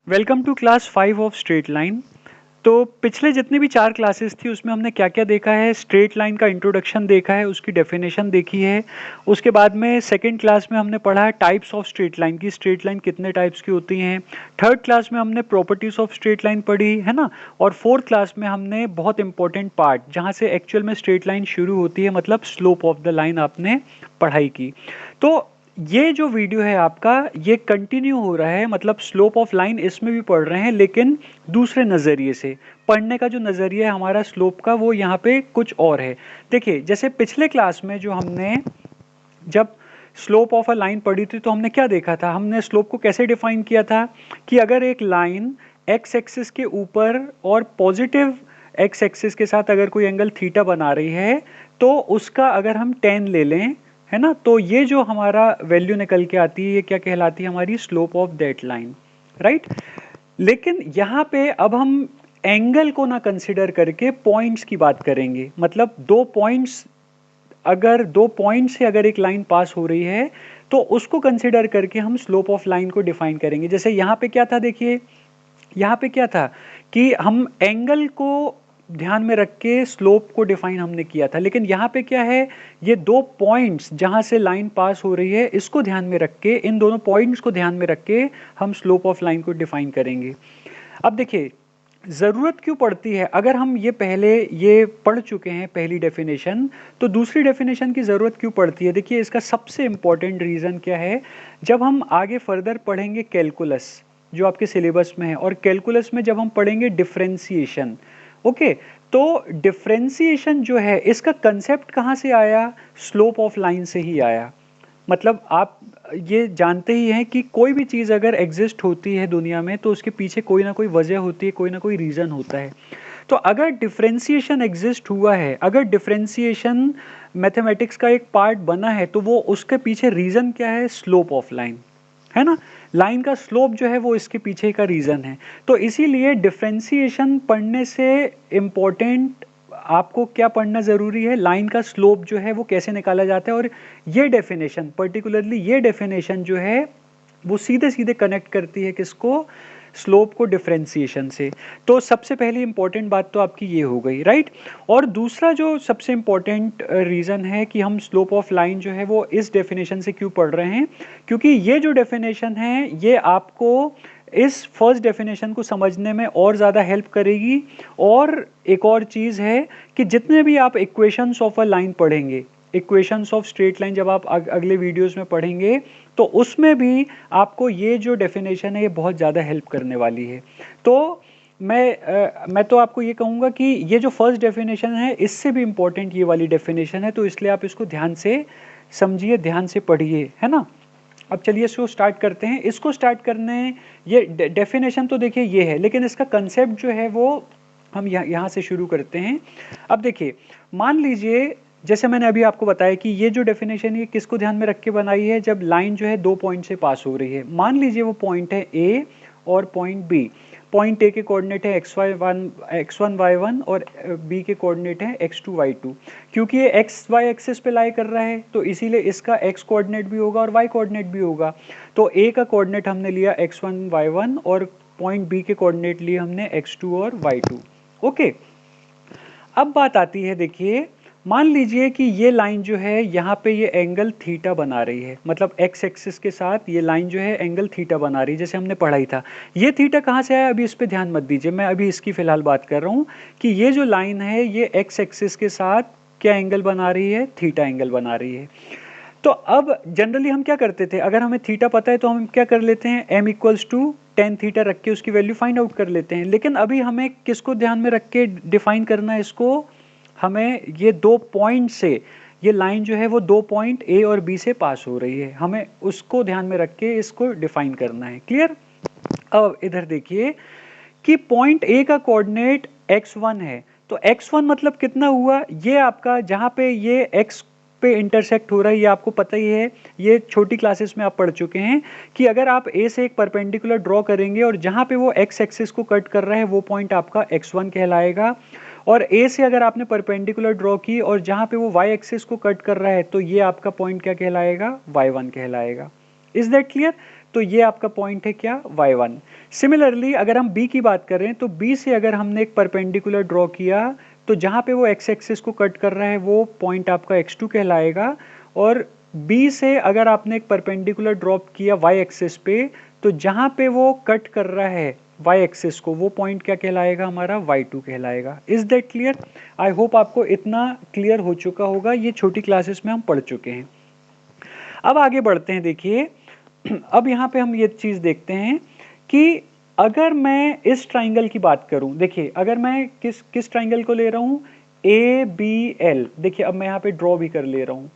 Welcome to class 5 of straight line. तो पिछले जितनी भी 4 क्लासेस थी उसमें हमने क्या क्या देखा है। स्ट्रेट लाइन का इंट्रोडक्शन देखा है, उसकी डेफिनेशन देखी है। उसके बाद में सेकंड क्लास में हमने पढ़ा है टाइप्स ऑफ स्ट्रेट लाइन की, स्ट्रेट लाइन कितने टाइप्स की होती हैं। थर्ड क्लास में हमने प्रॉपर्टीज ऑफ स्ट्रेट लाइन पढ़ी है ना। और फोर्थ क्लास में हमने बहुत इंपॉर्टेंट पार्ट जहाँ से एक्चुअल में स्ट्रेट लाइन शुरू होती है, मतलब स्लोप ऑफ द लाइन आपने पढ़ाई की। तो ये जो वीडियो है आपका ये कंटिन्यू हो रहा है, मतलब स्लोप ऑफ लाइन इसमें भी पढ़ रहे हैं लेकिन दूसरे नज़रिए से। पढ़ने का जो नज़रिया है हमारा स्लोप का वो यहाँ पे कुछ और है। देखिए जैसे पिछले क्लास में जो हमने जब स्लोप ऑफ अ लाइन पढ़ी थी तो हमने क्या देखा था, हमने स्लोप को कैसे डिफाइन किया था कि अगर एक लाइन एक्स एक्सिस के ऊपर और पॉजिटिव एक्स एक्सिस के साथ अगर कोई एंगल थीटा बना रही है तो उसका अगर हम 10 ले लें, है ना, तो ये जो हमारा वैल्यू निकल के आती है ये क्या कहलाती है, हमारी slope of that line, right. लेकिन यहाँ पे अब हम एंगल को ना कंसिडर करके पॉइंट्स की बात करेंगे। मतलब दो पॉइंट से अगर एक लाइन पास हो रही है तो उसको कंसिडर करके हम स्लोप ऑफ लाइन को डिफाइन करेंगे। जैसे यहाँ पे क्या था, देखिए यहाँ पे क्या था कि हम एंगल को ध्यान में रख के स्लोप को डिफाइन हमने किया था, लेकिन यहाँ पे क्या है, ये दो पॉइंट्स जहाँ से लाइन पास हो रही है इसको ध्यान में रख के, इन दोनों पॉइंट्स को ध्यान में रख के हम स्लोप ऑफ लाइन को डिफाइन करेंगे। अब देखिए ज़रूरत क्यों पड़ती है, अगर हम ये पहले ये पढ़ चुके हैं पहली डेफिनेशन, तो दूसरी डेफिनेशन की ज़रूरत क्यों पड़ती है। देखिए इसका सबसे इंपॉर्टेंट रीज़न क्या है, जब हम आगे फर्दर पढ़ेंगे कैलकुलस जो आपके सिलेबस में है, और कैलकुलस में जब हम पढ़ेंगे डिफरेंशिएशन, ओके, तो डिफरेंशिएशन जो है इसका कंसेप्ट कहाँ से आया, स्लोप ऑफ लाइन से ही आया। मतलब आप ये जानते ही हैं कि कोई भी चीज़ अगर एग्जिस्ट होती है दुनिया में तो उसके पीछे कोई ना कोई वजह होती है, कोई ना कोई रीज़न होता है। तो अगर डिफरेंशिएशन एग्जिस्ट हुआ है, अगर डिफरेंशिएशन मैथमेटिक्स का एक पार्ट बना है, तो वो उसके पीछे रीज़न क्या है, स्लोप ऑफ लाइन, है ना। लाइन का स्लोप जो है वो इसके पीछे का रीज़न है। तो इसीलिए डिफरेंशिएशन पढ़ने से इम्पोर्टेंट आपको क्या पढ़ना ज़रूरी है, लाइन का स्लोप जो है वो कैसे निकाला जाता है। और ये डेफिनेशन, पर्टिकुलरली ये डेफिनेशन जो है वो सीधे सीधे कनेक्ट करती है किसको, स्लोप को डिफरेंशिएशन से। तो सबसे पहली इंपॉर्टेंट बात तो आपकी ये हो गई, राइट। और दूसरा जो सबसे इंपॉर्टेंट रीज़न है कि हम स्लोप ऑफ लाइन जो है वो इस डेफिनेशन से क्यों पढ़ रहे हैं, क्योंकि ये जो डेफिनेशन है ये आपको इस फर्स्ट डेफिनेशन को समझने में और ज़्यादा हेल्प करेगी। और एक और चीज़ है कि जितने भी आप इक्वेशंस ऑफ अ लाइन पढ़ेंगे, इक्वेशंस ऑफ स्ट्रेट लाइन जब आप अगले वीडियोस में पढ़ेंगे तो उसमें भी आपको ये जो डेफिनेशन है ये बहुत ज़्यादा हेल्प करने वाली है। तो मैं तो आपको ये कहूँगा कि ये जो फर्स्ट डेफिनेशन है इससे भी इम्पोर्टेंट ये वाली डेफिनेशन है, तो इसलिए आप इसको ध्यान से समझिए, ध्यान से पढ़िए, है ना। अब चलिए इसको स्टार्ट करते हैं। इसको स्टार्ट करने, ये डेफिनेशन तो देखिए ये है, लेकिन इसका कंसेप्ट जो है वो हम यहाँ से शुरू करते हैं। अब देखिए मान लीजिए जैसे मैंने अभी आपको बताया कि ये जो डेफिनेशन ये किसको ध्यान में रख के बनाई है, जब लाइन जो है दो पॉइंट से पास हो रही है। मान लीजिए वो पॉइंट है ए और पॉइंट बी। पॉइंट ए के कोऑर्डिनेट है x1 y1 और बी के कोऑर्डिनेट है x2 y2। क्योंकि ये एक्स वाई एक्सिस पे लाई कर रहा है तो इसीलिए इसका x कोऑर्डिनेट भी होगा और y कोऑर्डिनेट भी होगा। तो a का कोऑर्डिनेट हमने लिया x1 y1 और पॉइंट बी के कोऑर्डिनेट लिए हमने x2 और y2। ओके, अब बात आती है, देखिए मान लीजिए कि ये लाइन जो है यहाँ पे ये एंगल थीटा बना रही है, मतलब एक्स एक्सिस के साथ ये लाइन जो है एंगल थीटा बना रही है, जैसे हमने पढ़ाई था। ये थीटा कहाँ से आया, अभी इस पे ध्यान मत दीजिए, मैं अभी इसकी फिलहाल बात कर रहा हूँ कि ये जो लाइन है ये एक्स एक्सिस के साथ क्या एंगल बना रही है, थीटा एंगल बना रही है। तो अब जनरली हम क्या करते थे, अगर हमें थीटा पता है तो हम क्या कर लेते हैं, m equals to ten theta रख के उसकी वैल्यू फाइंड आउट कर लेते हैं। लेकिन अभी हमें किसको ध्यान में रख के डिफाइन करना है इसको, हमें ये दो पॉइंट से, ये लाइन जो है वो दो पॉइंट ए और बी से पास हो रही है, हमें उसको ध्यान में रख के इसको डिफाइन करना है। क्लियर। अब इधर देखिए कि पॉइंट ए का कोऑर्डिनेट x1 है, तो x1 मतलब कितना हुआ, ये आपका जहाँ पे ये x पे इंटरसेक्ट हो रहा है, ये आपको पता ही है, ये छोटी क्लासेस में आप पढ़ चुके हैं कि अगर आप a से एक परपेंडिकुलर ड्रॉ करेंगे और जहाँ पे वो x एक्सिस को कट कर रहा है वो पॉइंट आपका x1 कहलाएगा। और a से अगर आपने परपेंडिकुलर ड्रॉ की और जहाँ पे वो y एक्सिस को कट कर रहा है तो ये आपका पॉइंट क्या कहलाएगा, y1 कहलाएगा। Is that clear. तो ये आपका पॉइंट है क्या, y1। सिमिलरली अगर हम बी की बात करें तो बी से अगर हमने एक परपेंडिकुलर ड्रॉ किया तो जहां पे वो एक्स एक्सिस को कट कर रहा है वो पॉइंट आपका x2 कहलाएगा, और बी से अगर आपने एक परपेंडिकुलर ड्रॉप किया y एक्सिस पे तो जहां पे वो कट कर रहा है y एक्सिस को वो पॉइंट क्या कहलाएगा, हमारा y2 कहलाएगा। Is that clear? I hope आपको इतना क्लियर हो चुका होगा, ये छोटी क्लासेस में हम पढ़ चुके हैं। अब आगे बढ़ते हैं, देखिए अब यहाँ पे हम ये चीज देखते हैं कि अगर मैं इस ट्राइंगल की बात करूं, देखिए अगर मैं किस ट्राइंगल को ले रहा हूं, ए बी एल, देखिए अब मैं यहाँ पे ड्रॉ भी कर ले रहा हूं।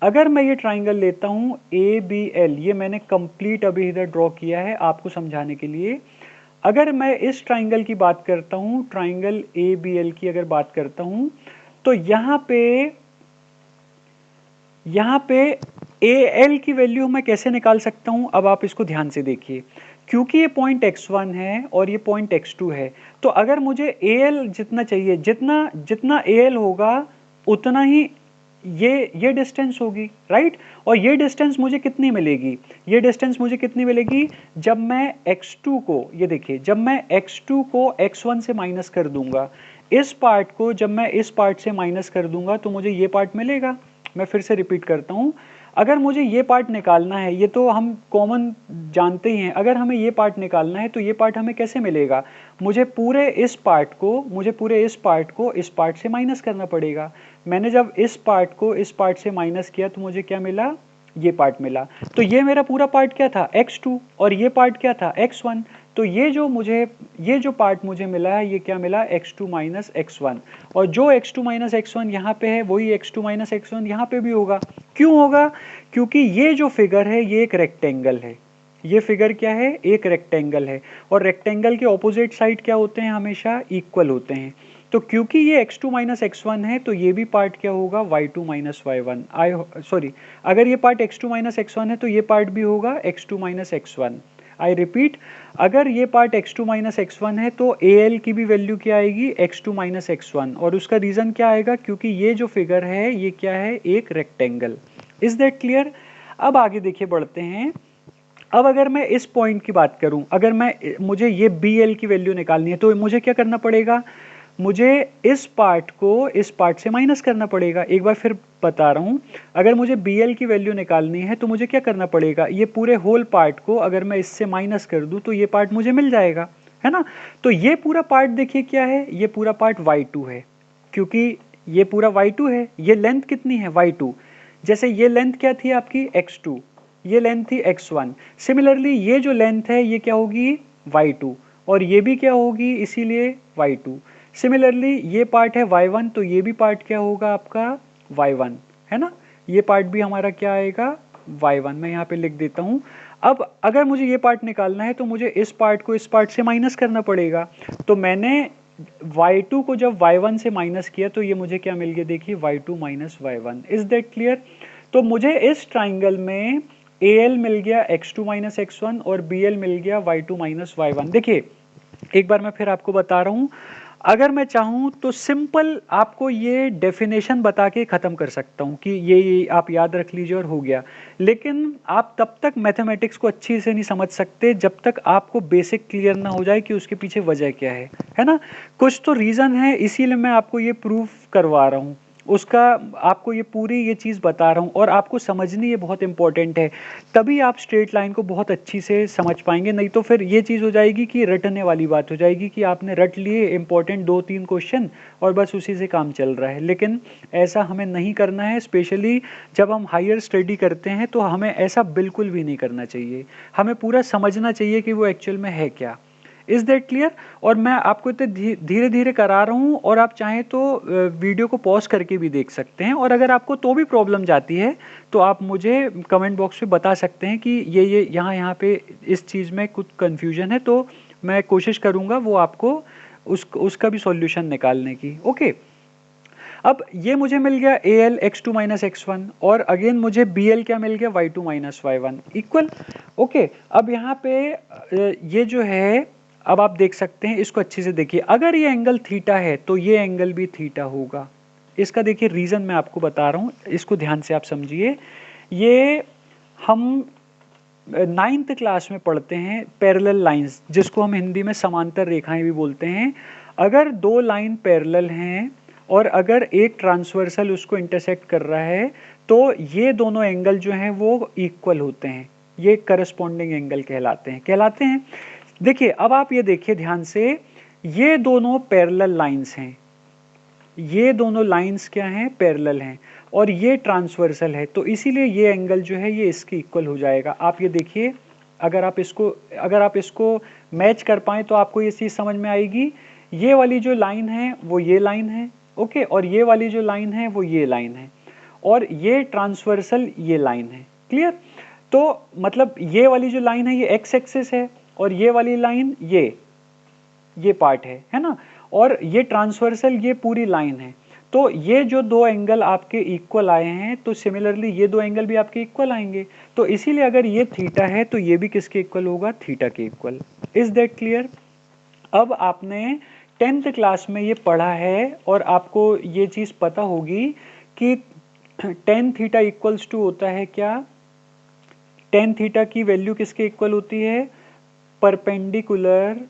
अगर मैं ये ट्राइंगल लेता हूं ए बी एल, ये मैंने कंप्लीट अभी इधर ड्रॉ किया है आपको समझाने के लिए। अगर मैं इस ट्राइंगल की बात करता हूं, ट्राइंगल ए बी एल की अगर बात करता हूं, तो यहाँ पे ए एल की वैल्यू मैं कैसे निकाल सकता हूं, अब आप इसको ध्यान से देखिए। क्योंकि ये पॉइंट x1 है और ये पॉइंट x2 है, तो अगर मुझे ए एल जितना चाहिए, जितना जितना ए एल होगा उतना ही ये डिस्टेंस होगी, राइट। और ये डिस्टेंस मुझे कितनी मिलेगी, ये डिस्टेंस मुझे कितनी मिलेगी, जब मैं x2 को, ये देखिए जब मैं x2 को x1 से माइनस कर दूंगा, इस पार्ट को जब मैं इस पार्ट से माइनस कर दूंगा तो मुझे ये पार्ट मिलेगा। मैं फिर से रिपीट करता हूं, अगर मुझे ये पार्ट निकालना है, ये तो हम कॉमन जानते ही हैं, अगर हमें ये पार्ट निकालना है तो ये पार्ट हमें कैसे मिलेगा, मुझे पूरे इस पार्ट को इस पार्ट से माइनस करना पड़ेगा। मैंने जब इस पार्ट को इस पार्ट से माइनस किया तो मुझे क्या मिला, ये पार्ट मिला। तो ये मेरा पूरा पार्ट क्या था, x2, और ये पार्ट क्या था, x1। तो ये जो पार्ट मुझे मिला है ये क्या मिला, x2 माइनस x1, और जो x2 माइनस x1 यहाँ पे है वही x2 माइनस x1 यहाँ पे भी होगा। क्यों होगा, क्योंकि ये जो फिगर है ये एक रेक्टेंगल है, ये फिगर क्या है, एक रेक्टेंगल है, और रेक्टेंगल के ऑपोजिट साइड क्या होते हैं, हमेशा इक्वल होते हैं। तो क्योंकि ये x2 माइनस x1 है तो ये भी पार्ट क्या होगा, y2 माइनस y1। अगर ये पार्ट x2 माइनस x1 है तो ये पार्ट भी होगा x2 minus x1। I repeat, अगर ये पार्ट x2 माइनस x1 है तो al की भी वैल्यू क्या आएगी, x2 माइनस x1, और उसका रीजन क्या आएगा, क्योंकि ये जो फिगर है ये क्या है, एक रेक्टेंगल। Is that clear? अब आगे देखिए बढ़ते हैं। अब अगर मैं इस पॉइंट की बात करूं, अगर मुझे ये bl की वैल्यू निकालनी है तो मुझे क्या करना पड़ेगा, मुझे इस पार्ट को इस पार्ट से माइनस करना पड़ेगा। एक बार फिर बता रहा हूं, अगर मुझे bl की वैल्यू निकालनी है तो मुझे क्या करना पड़ेगा, ये पूरे होल पार्ट को अगर मैं इससे माइनस कर दूं तो ये पार्ट मुझे मिल जाएगा, है ना। तो ये पूरा पार्ट देखिए क्या है, ये पूरा पार्ट y2 है, क्योंकि ये पूरा y2 है। ये लेंथ कितनी है, y2। जैसे ये लेंथ क्या थी आपकी, x2, ये लेंथ थी x1। सिमिलरली ये जो लेंथ है ये क्या होगी, y2, और ये भी क्या होगी, इसीलिए y2। सिमिलरली ये पार्ट है y1, तो ये भी पार्ट क्या होगा आपका y1, है ना। ये पार्ट भी हमारा क्या आएगा, y1। मैं यहाँ पे लिख देता हूँ। अब अगर मुझे ये पार्ट निकालना है तो मुझे इस पार्ट को इस पार्ट से माइनस करना पड़ेगा। तो मैंने y2 को जब y1 से माइनस किया तो ये मुझे क्या मिल गया, देखिए y2 minus y1। Is that clear? तो मुझे इस ट्राइंगल में al मिल गया x2 माइनस x1 और bl मिल गया y2 माइनस y1। देखिए एक बार मैं फिर आपको बता रहा हूं, अगर मैं चाहूं तो सिंपल आपको ये डेफिनेशन बता के खत्म कर सकता हूं कि ये आप याद रख लीजिए और हो गया। लेकिन आप तब तक मैथमेटिक्स को अच्छी से नहीं समझ सकते जब तक आपको बेसिक क्लियर ना हो जाए कि उसके पीछे वजह क्या है ना। कुछ तो रीजन है, इसीलिए मैं आपको ये प्रूफ करवा रहा हूं, उसका आपको ये पूरी ये चीज़ बता रहा हूँ, और आपको समझनी ये बहुत इंपॉर्टेंट है, तभी आप स्ट्रेट लाइन को बहुत अच्छी से समझ पाएंगे। नहीं तो फिर ये चीज़ हो जाएगी कि रटने वाली बात हो जाएगी कि आपने रट लिए इंपॉर्टेंट 2-3 क्वेश्चन और बस उसी से काम चल रहा है। लेकिन ऐसा हमें नहीं करना है, स्पेशली जब हम हायर स्टडी करते हैं तो हमें ऐसा बिल्कुल भी नहीं करना चाहिए। हमें पूरा समझना चाहिए कि वो एक्चुअल में है क्या। Is that clear? और मैं आपको इतने धीरे धीरे करा रहा हूँ, और आप चाहें तो वीडियो को पॉज करके भी देख सकते हैं, और अगर आपको तो भी प्रॉब्लम जाती है तो आप मुझे कमेंट बॉक्स में बता सकते हैं कि ये यहाँ पे इस चीज़ में कुछ कन्फ्यूजन है, तो मैं कोशिश करूँगा वो आपको उसका भी सॉल्यूशन निकालने की। ओके, अब ये मुझे मिल गया al x2 माइनस x1, और अगेन मुझे bl क्या मिल गया, y2 minus y1 equal. Okay, अब यहाँ पे ये जो है, अब आप देख सकते हैं, इसको अच्छे से देखिए। अगर ये एंगल थीटा है तो ये एंगल भी थीटा होगा। इसका देखिए रीजन मैं आपको बता रहा हूँ, इसको ध्यान से आप समझिए। ये हम नाइन्थ क्लास में पढ़ते हैं पैरेलल लाइंस, जिसको हम हिंदी में समांतर रेखाएं भी बोलते हैं। अगर दो लाइन पैरेलल हैं और अगर एक ट्रांसवर्सल उसको इंटरसेक्ट कर रहा है तो ये दोनों एंगल जो हैं वो इक्वल होते हैं, ये करस्पॉन्डिंग एंगल कहलाते हैं। देखिए अब आप ये देखिए ध्यान से, ये दोनों पैरेलल लाइंस हैं, ये दोनों लाइंस क्या हैं, पैरेलल हैं, और ये ट्रांसवर्सल है, तो इसीलिए ये एंगल जो है ये इसके इक्वल हो जाएगा। आप ये देखिए, अगर आप इसको मैच कर पाए तो आपको ये चीज़ समझ में आएगी। ये वाली जो लाइन है वो ये लाइन है, ओके, और ये वाली जो लाइन है वो ये लाइन है, और ये ट्रांसवर्सल ये लाइन है। क्लियर? तो मतलब ये वाली जो लाइन है ये एक्स एक्सिस है, और ये वाली लाइन ये पार्ट है ना, और ये ट्रांसवर्सल ये पूरी लाइन है। तो ये जो दो एंगल आपके इक्वल आए हैं, तो सिमिलरली ये दो एंगल भी आपके इक्वल आएंगे। तो इसीलिए अगर ये थीटा है तो ये भी किसके इक्वल होगा, थीटा के इक्वल। Is that clear? अब आपने 10th क्लास में ये पढ़ा है और आपको ये चीज पता होगी कि tan थीटा इक्वल्स टू होता है क्या, tan थीटा की वैल्यू किसके इक्वल होती है, परपेंडिकुलर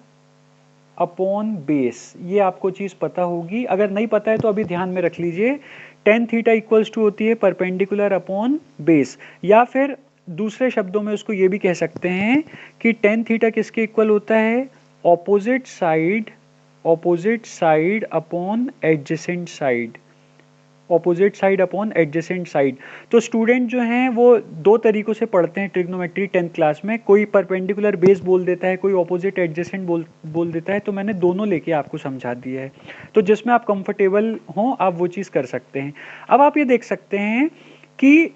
अपॉन बेस। ये आपको चीज पता होगी, अगर नहीं पता है तो अभी ध्यान में रख लीजिए। tan थीटा इक्वल्स टू होती है परपेंडिकुलर अपॉन बेस, या फिर दूसरे शब्दों में उसको ये भी कह सकते हैं कि tan थीटा किसके इक्वल होता है, opposite side upon adjacent side, opposite side upon adjacent side. तो स्टूडेंट जो हैं वो दो तरीकों से पढ़ते हैं ट्रिग्नोमेट्री 10th क्लास में, कोई परपेंडिकुलर बेस बोल देता है, कोई ऑपोजिट एडजेसेंट बोल देता है। तो मैंने दोनों लेके आपको समझा दिया है, तो जिसमें आप कंफर्टेबल हों आप वो चीज़ कर सकते हैं। अब आप ये देख सकते हैं कि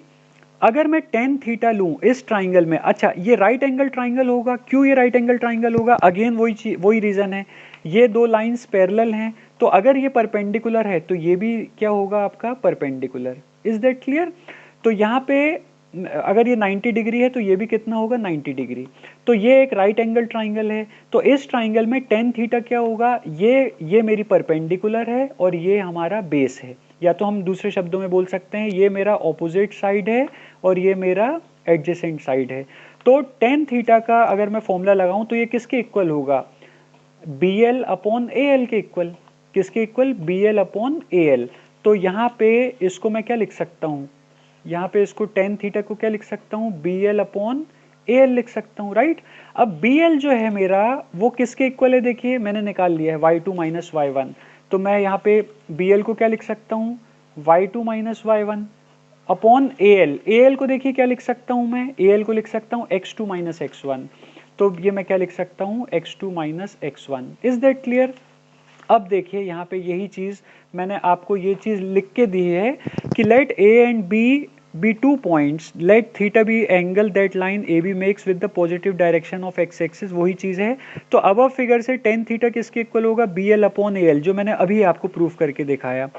अगर मैं tan थीटा लूं इस ट्राइंगल में, अच्छा ये राइट एंगल ट्राइंगल होगा। क्यों ये राइट एंगल ट्राइंगल होगा, अगेन वही रीजन है, ये दो लाइंस पैरेलल हैं, तो अगर ये परपेंडिकुलर है तो ये भी क्या होगा आपका, परपेंडिकुलर। Is that clear? तो यहाँ पे अगर ये 90 डिग्री है तो ये भी कितना होगा, 90 डिग्री। तो ये एक राइट एंगल ट्राइंगल है, तो इस ट्राइंगल में tan थीटा क्या होगा, ये मेरी परपेंडिकुलर है और ये हमारा बेस है, या तो हम दूसरे शब्दों में बोल सकते हैं ये मेरा ऑपोजिट साइड है और ये मेरा एडजेसेंट साइड है। तो tan थीटा का अगर मैं फॉर्मूला लगाऊं तो ये किसके इक्वल होगा, BL अपॉन AL के इक्वल। किसके इक्वल, BL अपॉन AL। तो यहाँ पे इसको मैं क्या लिख सकता हूँ, यहाँ पे इसको tan थीटा को क्या लिख सकता हूँ, BL अपॉन AL लिख सकता हूँ, राइट। अब BL जो है मेरा वो किसके इक्वल है, देखिए मैंने निकाल लिया है y2 माइनस y1। तो मैं यहाँ पे BL को क्या लिख सकता हूँ, y2 minus y1 upon AL को देखिए क्या लिख सकता हूँ मैं, AL को लिख सकता हूँ x2 माइनस x1। तो ये मैं क्या लिख सकता हूँ, x2 minus x1। Is that clear? अब देखिए यहाँ पे यही चीज मैंने आपको ये चीज लिख के दी है कि let A and B be 2 points, let theta be angle that line AB makes with the positive direction of x axis, वही चीज है। तो अब फिगर से tan थीटा किसके इक्वल होगा, BL अपॉन AL, जो मैंने अभी आपको प्रूफ करके दिखाया।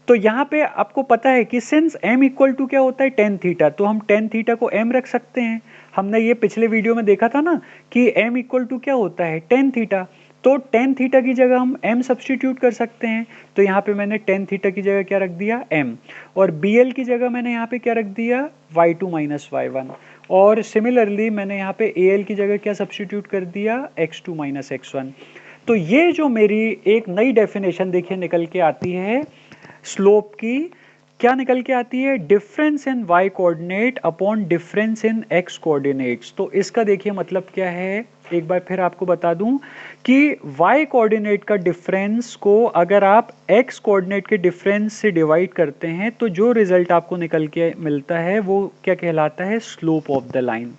तो यहाँ पे आपको पता है कि सिंस m इक्वल टू क्या होता है, tan थीटा, तो हम tan थीटा को m रख सकते हैं। हमने ये पिछले वीडियो में देखा था ना कि m इक्वल टू क्या होता है, tan थीटा। तो tan थीटा की जगह हम m सब्स्टिट्यूट कर सकते हैं। तो यहाँ पे मैंने tan थीटा की जगह क्या रख दिया, m, और BL की जगह मैंने यहाँ पे क्या रख दिया, y2 माइनस y1, और सिमिलरली मैंने यहाँ पे AL की जगह क्या सब्स्टिट्यूट कर दिया, x2 माइनस x1। तो ये जो मेरी एक नई डेफिनेशन देखिए निकल के आती है स्लोप की, क्या निकल के आती है, difference in y coordinate upon difference in x coordinates. तो इसका देखिए मतलब क्या है, एक बार फिर आपको बता दूं कि y कोऑर्डिनेट का डिफरेंस को अगर आप x कोऑर्डिनेट के डिफरेंस से डिवाइड करते हैं तो जो रिजल्ट आपको निकल के मिलता है वो क्या कहलाता है, स्लोप ऑफ द लाइन।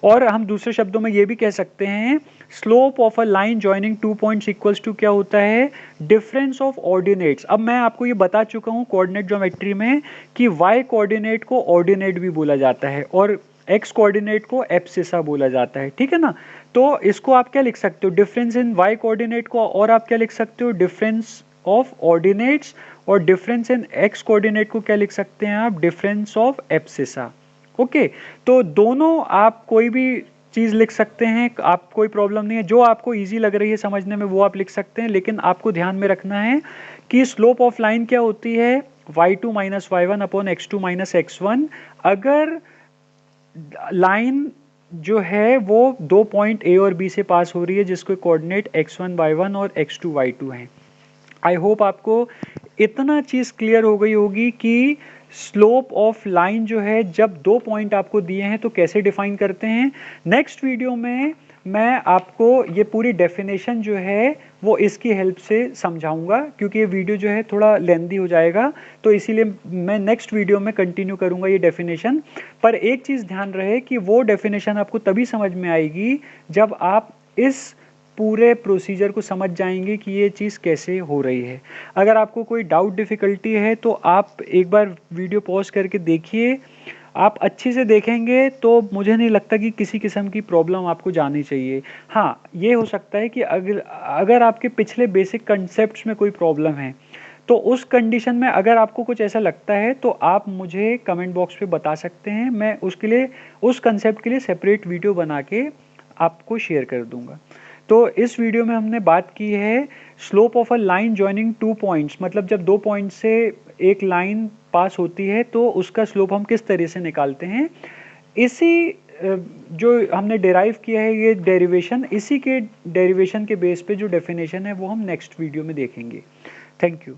और हम दूसरे शब्दों में ये भी कह सकते हैं slope of a line joining 2 points equals to क्या होता है, डिफरेंस ऑफ ऑर्डिनेट्स। अब मैं आपको ये बता चुका हूँ कोऑर्डिनेट ज्योमेट्री में कि y कोऑर्डिनेट को ऑर्डिनेट भी बोला जाता है और x कोऑर्डिनेट को एब्सिसा बोला जाता है, ठीक है ना। तो इसको आप क्या लिख सकते हो, डिफरेंस इन y कोऑर्डिनेट को, और आप क्या लिख सकते हो, डिफरेंस ऑफ ऑर्डिनेट्स, और डिफरेंस इन x कोऑर्डिनेट को क्या लिख सकते हैं आप, डिफरेंस ऑफ एब्सिसा। ओके, तो दोनों आप कोई भी चीज लिख सकते हैं, आप कोई प्रॉब्लम नहीं है, जो आपको इजी लग रही है समझने में वो आप लिख सकते हैं। लेकिन आपको ध्यान में रखना है कि स्लोप ऑफ लाइन क्या होती है, y2 minus y1 upon x2 minus x1। अगर लाइन जो है वो 2 पॉइंट ए और बी से पास हो रही है, जिसको कोऑर्डिनेट x1 y1 और x2 y2 हैं। आई होप आपको इतना चीज़ क्लियर हो गई होगी कि स्लोप ऑफ लाइन जो है, जब 2 पॉइंट आपको दिए हैं तो कैसे डिफाइन करते हैं। नेक्स्ट वीडियो में मैं आपको ये पूरी डेफिनेशन जो है वो इसकी हेल्प से समझाऊंगा, क्योंकि ये वीडियो जो है थोड़ा लेंदी हो जाएगा, तो इसीलिए मैं नेक्स्ट वीडियो में कंटिन्यू करूंगा ये डेफिनेशन। पर एक चीज़ ध्यान रहे कि वो डेफिनेशन आपको तभी समझ में आएगी जब आप इस पूरे प्रोसीजर को समझ जाएंगे कि ये चीज़ कैसे हो रही है। अगर आपको कोई डाउट डिफ़िकल्टी है तो आप एक बार वीडियो पॉज करके देखिए। आप अच्छे से देखेंगे तो मुझे नहीं लगता कि किसी किस्म की प्रॉब्लम आपको जानी चाहिए। हाँ, ये हो सकता है कि अगर आपके पिछले बेसिक कंसेप्ट्स में कोई प्रॉब्लम है, तो उस कंडीशन में अगर आपको कुछ ऐसा लगता है तो आप मुझे कमेंट बॉक्स पे बता सकते हैं। मैं उसके लिए, उस कंसेप्ट के लिए सेपरेट वीडियो बना के आपको शेयर कर दूंगा। तो इस वीडियो में हमने बात की है slope of a line joining 2 points, मतलब जब 2 पॉइंट से एक लाइन पास होती है तो उसका स्लोप हम किस तरह से निकालते हैं। इसी जो हमने डेराइव किया है ये डेरिवेशन, इसी के डेरिवेशन के बेस पे जो डेफिनेशन है वो हम नेक्स्ट वीडियो में देखेंगे। Thank you.